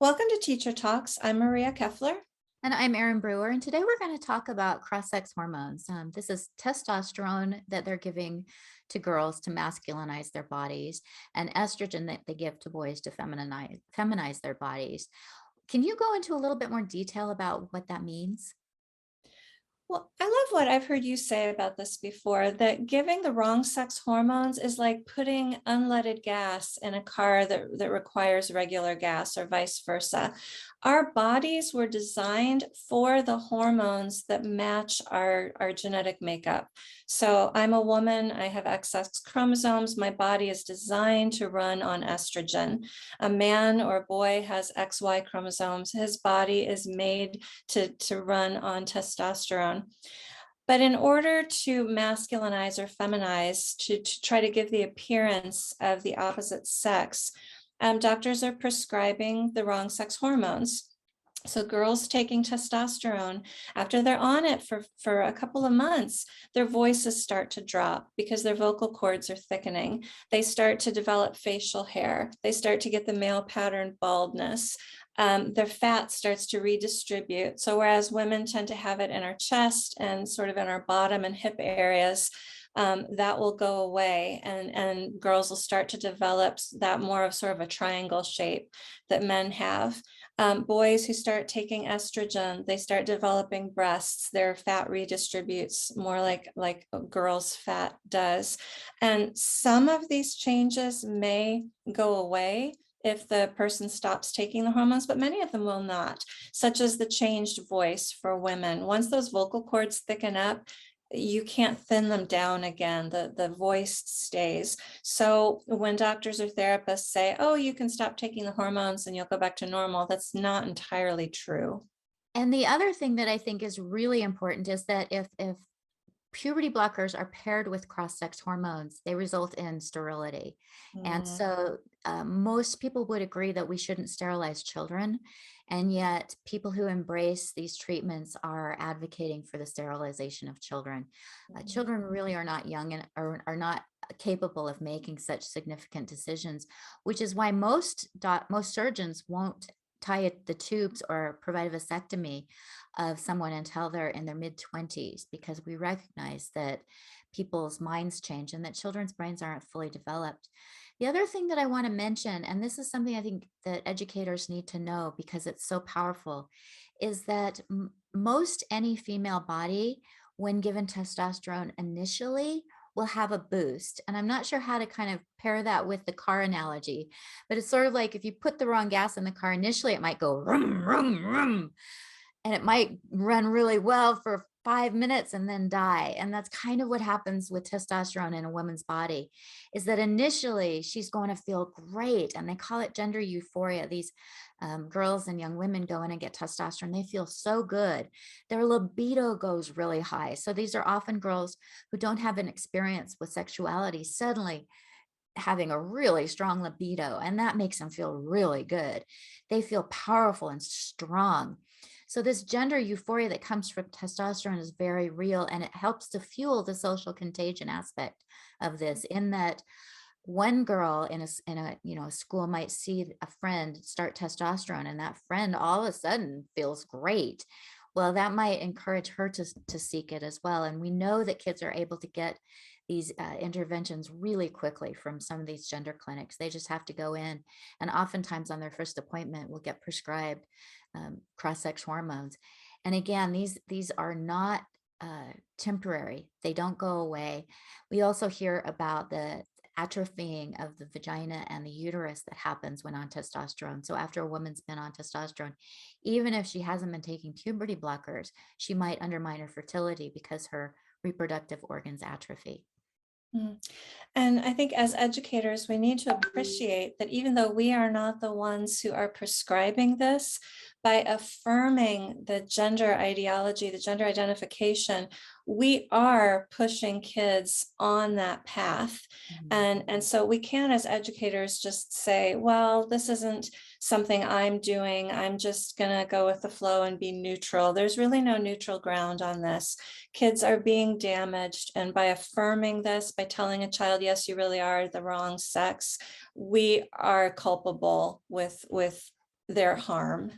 Welcome to Teacher Talks. I'm Maria Keffler. And I'm Erin Brewer, and today we're going to talk about cross-sex hormones. This is testosterone that they're giving to girls to masculinize their bodies, and estrogen that they give to boys to feminize their bodies. Can you go into a little bit more detail about what that means? Well, I love what I've heard you say about this before, that giving the wrong sex hormones is like putting unleaded gas in a car that requires regular gas or vice versa. Our bodies were designed for the hormones that match our genetic makeup. So I'm a woman, I have XX chromosomes. My body is designed to run on estrogen. A man or boy has XY chromosomes. His body is made to run on testosterone. But in order to masculinize or feminize, to try to give the appearance of the opposite sex, doctors are prescribing the wrong sex hormones. So girls taking testosterone, after they're on it for a couple of months, their voices start to drop because their vocal cords are thickening. They start to develop facial hair. They start to get the male pattern baldness. Their fat starts to redistribute. So whereas women tend to have it in our chest and sort of in our bottom and hip areas, that will go away, and girls will start to develop that more of sort of a triangle shape that men have. Boys who start taking estrogen, they start developing breasts. Their fat redistributes more like a girl's fat does. And some of these changes may go away if the person stops taking the hormones, but many of them will not, such as the changed voice for women. Once those vocal cords thicken up, you can't thin them down again. The voice stays. So when doctors or therapists say, oh, you can stop taking the hormones and you'll go back to normal, that's not entirely true. And the other thing that I think is really important is that if puberty blockers are paired with cross-sex hormones, they result in sterility. And Mm. so most people would agree that we shouldn't sterilize children. And yet people who embrace these treatments are advocating for the sterilization of children. Children really are not young and are not capable of making such significant decisions, which is why most surgeons won't tie the tubes or provide a vasectomy of someone until they're in their mid 20s, because we recognize that people's minds change and that children's brains aren't fully developed. The other thing that I want to mention, and this is something I think that educators need to know because it's so powerful, is that most any female body, when given testosterone initially, will have a boost. And I'm not sure how to kind of pair that with the car analogy, but it's sort of like if you put the wrong gas in the car initially, it might go rum, rum, rum, and it might run really well for 5 minutes and then die. And that's kind of what happens with testosterone in a woman's body, is that initially she's going to feel great. And they call it gender euphoria. These girls and young women go in and get testosterone. They feel so good. Their libido goes really high. So these are often girls who don't have an experience with sexuality suddenly having a really strong libido, and that makes them feel really good. They feel powerful and strong. So this gender euphoria that comes from testosterone is very real, and it helps to fuel the social contagion aspect of this, in that one girl in a school might see a friend start testosterone, and that friend all of a sudden feels great. Well, that might encourage her to seek it as well. And we know that kids are able to get these interventions really quickly from some of these gender clinics. They just have to go in, and oftentimes on their first appointment will get prescribed cross-sex hormones. And again, these are not temporary. They don't go away. We also hear about the atrophying of the vagina and the uterus that happens when on testosterone. So after a woman's been on testosterone, even if she hasn't been taking puberty blockers, she might undermine her fertility because her reproductive organs atrophy. Mm. And I think as educators, we need to appreciate that even though we are not the ones who are prescribing this, by affirming the gender ideology, the gender identification, we are pushing kids on that path. Mhm. And so we can, as educators, just say, well, this isn't something I'm doing. I'm just going to go with the flow and be neutral. There's really no neutral ground on this. Kids are being damaged. And by affirming this, by telling a child, yes, you really are the wrong sex, we are culpable with their harm.